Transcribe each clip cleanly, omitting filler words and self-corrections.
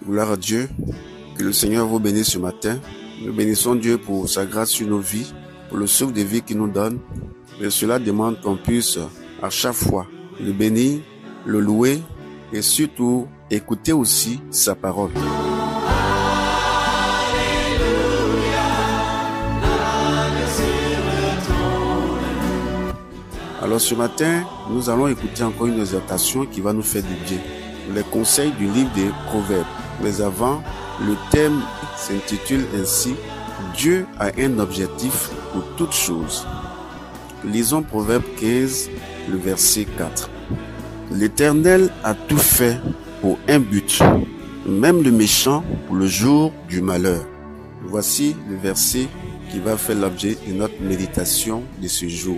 Gloire à Dieu. Que le Seigneur vous bénisse ce matin. Nous bénissons Dieu pour sa grâce sur nos vies, pour le souffle de vie qu'il nous donne. Et cela demande qu'on puisse à chaque fois le bénir, le louer et surtout écouter aussi sa parole. Alors ce matin, nous allons écouter encore une exhortation qui va nous faire du bien. Les conseils du livre des Proverbes. Mais avant, le thème s'intitule ainsi « Dieu a un objectif pour toutes choses ». Lisons Proverbe 15, le verset 4. « L'Éternel a tout fait pour un but, même le méchant pour le jour du malheur. » Voici le verset qui va faire l'objet de notre méditation de ce jour.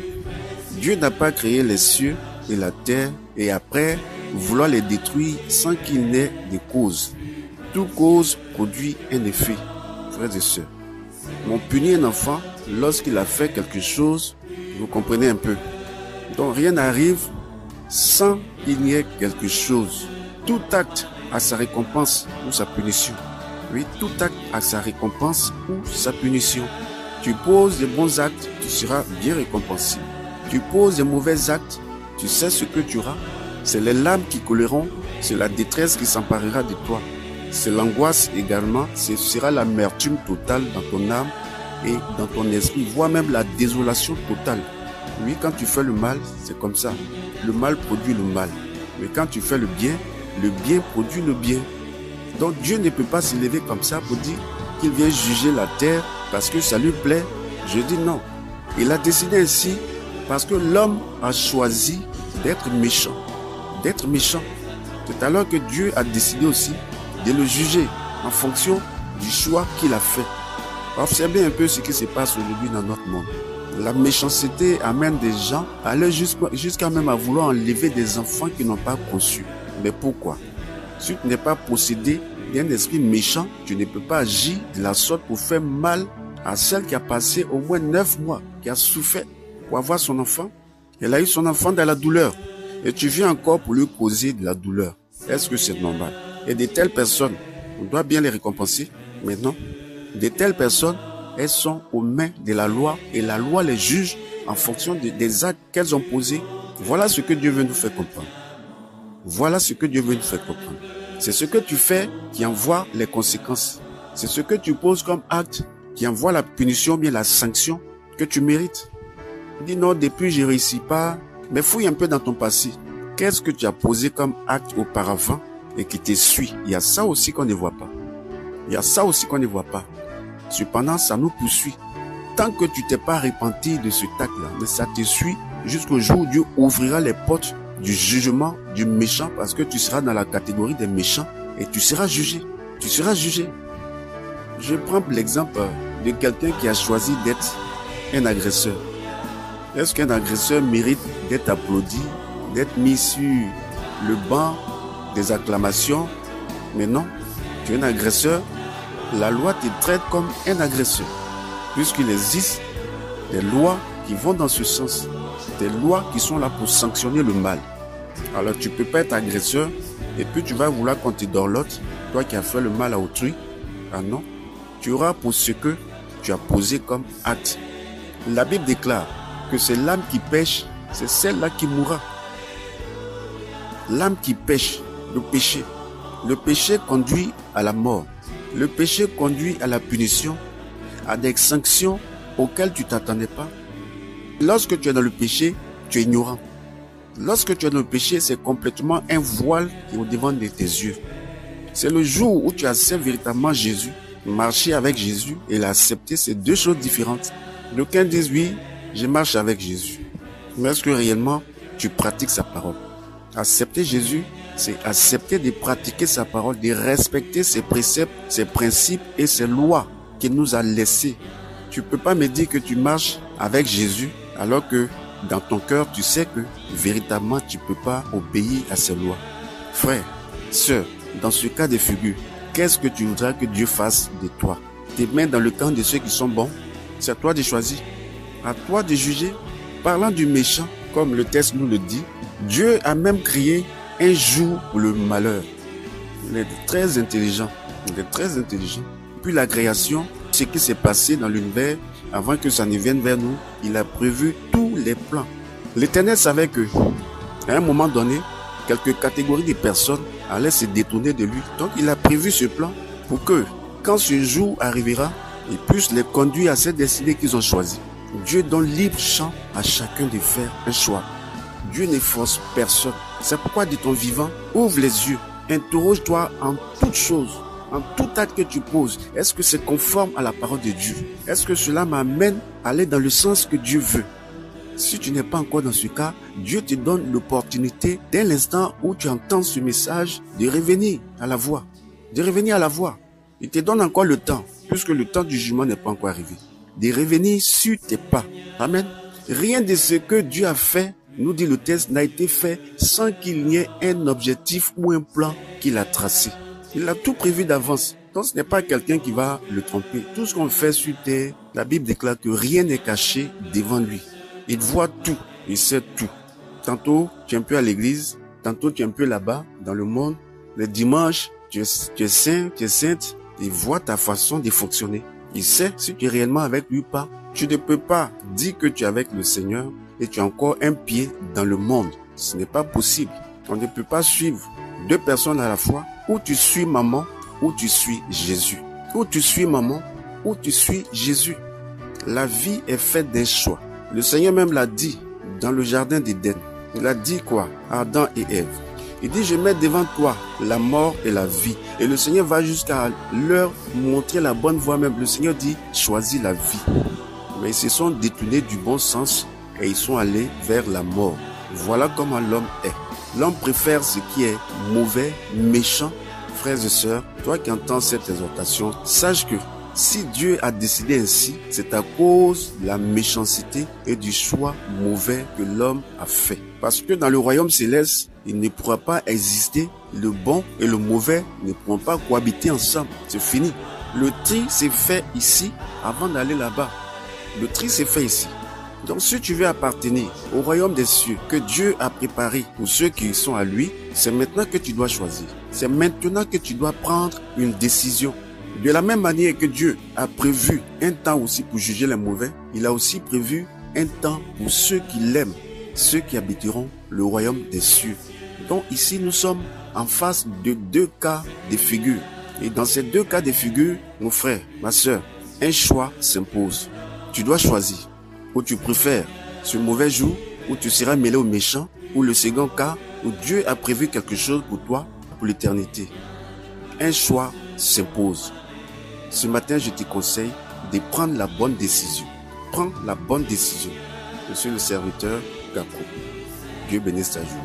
Dieu n'a pas créé les cieux et la terre et après vouloir les détruire sans qu'il n'ait de cause. Toute cause produit un effet, frères et sœurs. On punit un enfant lorsqu'il a fait quelque chose, vous comprenez un peu. Donc rien n'arrive sans qu'il n'y ait quelque chose. Tout acte a sa récompense ou sa punition. Oui, tout acte a sa récompense ou sa punition. Tu poses des bons actes, tu seras bien récompensé. Tu poses des mauvais actes, tu sais ce que tu auras. C'est les larmes qui couleront, c'est la détresse qui s'emparera de toi. C'est l'angoisse également, ce sera l'amertume totale dans ton âme et dans ton esprit, voire même la désolation totale. Oui, quand tu fais le mal, c'est comme ça. Le mal produit le mal. Mais quand tu fais le bien produit le bien. Donc Dieu ne peut pas se lever comme ça pour dire qu'il vient juger la terre parce que ça lui plaît. Je dis non. Il a décidé ainsi parce que l'homme a choisi d'être méchant. D'être méchant. C'est alors que Dieu a décidé aussi de le juger en fonction du choix qu'il a fait. Observez un peu ce qui se passe aujourd'hui dans notre monde. La méchanceté amène des gens à aller jusqu'à même à vouloir enlever des enfants qui n'ont pas conçu. Mais pourquoi? Si tu n'es pas possédé d'un esprit méchant, tu ne peux pas agir de la sorte pour faire mal à celle qui a passé au moins 9 mois, qui a souffert pour avoir son enfant. Elle a eu son enfant dans la douleur. Et tu viens encore pour lui causer de la douleur. Est-ce que c'est normal? Et de telles personnes, on doit bien les récompenser. Mais non. De telles personnes, elles sont aux mains de la loi et la loi les juge en fonction des actes qu'elles ont posés. Voilà ce que Dieu veut nous faire comprendre. Voilà ce que Dieu veut nous faire comprendre. C'est ce que tu fais qui envoie les conséquences. C'est ce que tu poses comme acte qui envoie la punition, bien la sanction que tu mérites. Dis non, depuis je ne réussis pas. Mais fouille un peu dans ton passé. Qu'est-ce que tu as posé comme acte auparavant et qui te suit? Il y a ça aussi qu'on ne voit pas. Il y a ça aussi qu'on ne voit pas. Cependant, ça nous poursuit. Tant que tu t'es pas repenti de ce acte-là, mais ça te suit jusqu'au jour où Dieu ouvrira les portes du jugement du méchant parce que tu seras dans la catégorie des méchants et tu seras jugé. Tu seras jugé. Je prends l'exemple de quelqu'un qui a choisi d'être un agresseur. Est-ce qu'un agresseur mérite d'être applaudi, d'être mis sur le banc des acclamations? Mais non, tu es un agresseur, la loi te traite comme un agresseur. Puisqu'il existe des lois qui vont dans ce sens, des lois qui sont là pour sanctionner le mal. Alors tu ne peux pas être agresseur et puis tu vas vouloir qu'on te dorlote, toi qui as fait le mal à autrui. Ah non, tu auras pour ce que tu as posé comme acte. La Bible déclare que c'est l'âme qui pêche, c'est celle-là qui mourra. L'âme qui pêche, le péché. Le péché conduit à la mort. Le péché conduit à la punition, à des sanctions auxquelles tu ne t'attendais pas. Lorsque tu es dans le péché, tu es ignorant. Lorsque tu es dans le péché, c'est complètement un voile qui est au devant de tes yeux. C'est le jour où tu acceptes véritablement Jésus, marcher avec Jésus et l'accepter, c'est deux choses différentes. D'aucuns disent oui, je marche avec Jésus. Mais est-ce que réellement tu pratiques sa parole? Accepter Jésus, c'est accepter de pratiquer sa parole, de respecter ses préceptes, ses principes et ses lois qu'il nous a laissés. Tu ne peux pas me dire que tu marches avec Jésus alors que dans ton cœur, tu sais que véritablement tu ne peux pas obéir à ses lois. Frère, sœur, dans ce cas de figure, qu'est-ce que tu voudras que Dieu fasse de toi? Te mettre dans le camp de ceux qui sont bons? C'est à toi de choisir. À toi de juger. Parlant du méchant, comme le texte nous le dit, Dieu a même créé un jour pour le malheur. Il est très intelligent. Il est très intelligent. Puis la création, ce qui s'est passé dans l'univers, avant que ça ne vienne vers nous, il a prévu tous les plans. L'Éternel savait que, à un moment donné, quelques catégories de personnes allaient se détourner de lui. Donc il a prévu ce plan pour que, quand ce jour arrivera, il puisse les conduire à cette destinée qu'ils ont choisie. Dieu donne libre champ à chacun de faire un choix. Dieu ne force personne. C'est pourquoi, de ton vivant, ouvre les yeux. Interroge-toi en toutes choses, en tout acte que tu poses. Est-ce que c'est conforme à la parole de Dieu? Est-ce que cela m'amène à aller dans le sens que Dieu veut? Si tu n'es pas encore dans ce cas, Dieu te donne l'opportunité, dès l'instant où tu entends ce message, de revenir à la voie. De revenir à la voie. Il te donne encore le temps, puisque le temps du jugement n'est pas encore arrivé. De revenir sur tes pas. Amen. Rien de ce que Dieu a fait, nous dit le texte, n'a été fait sans qu'il n'y ait un objectif ou un plan qu'il a tracé. Il a tout prévu d'avance. Donc ce n'est pas quelqu'un qui va le tromper. Tout ce qu'on fait sur terre, la Bible déclare que rien n'est caché devant lui. Il voit tout, il sait tout. Tantôt, tu es un peu à l'église, tantôt tu es un peu là-bas, dans le monde. Le dimanche, tu es saint, tu es sainte. Il voit ta façon de fonctionner. Il sait si tu es réellement avec lui ou pas. Tu ne peux pas dire que tu es avec le Seigneur et tu as encore un pied dans le monde. Ce n'est pas possible. On ne peut pas suivre deux personnes à la fois. Ou tu suis maman, ou tu suis Jésus. Ou tu suis maman, ou tu suis Jésus. La vie est faite d'un choix. Le Seigneur même l'a dit dans le jardin d'Éden. Il a dit quoi? À Adam et Ève. Il dit, je mets devant toi la mort et la vie. Et le Seigneur va jusqu'à leur montrer la bonne voie même. Le Seigneur dit, choisis la vie. Mais ils se sont détournés du bon sens et ils sont allés vers la mort. Voilà comment l'homme est. L'homme préfère ce qui est mauvais, méchant. Frères et sœurs, toi qui entends cette exhortation, sache que si Dieu a décidé ainsi, c'est à cause de la méchanceté et du choix mauvais que l'homme a fait. Parce que dans le royaume céleste, il ne pourra pas exister, le bon et le mauvais ne pourront pas cohabiter ensemble. C'est fini. Le tri s'est fait ici avant d'aller là-bas. Le tri s'est fait ici. Donc si tu veux appartenir au royaume des cieux que Dieu a préparé pour ceux qui sont à lui, c'est maintenant que tu dois choisir. C'est maintenant que tu dois prendre une décision. De la même manière que Dieu a prévu un temps aussi pour juger les mauvais, il a aussi prévu un temps pour ceux qui l'aiment, ceux qui habiteront le royaume des cieux. Donc ici nous sommes en face de deux cas de figure. Et dans ces deux cas de figure, mon frère, ma soeur, un choix s'impose. Tu dois choisir. Ou tu préfères ce mauvais jour où tu seras mêlé aux méchants, ou le second cas où Dieu a prévu quelque chose pour toi pour l'éternité. Un choix s'impose. Ce matin, je te conseille de prendre la bonne décision. Prends la bonne décision. Je suis le serviteur Gako. Dieu bénisse ta journée.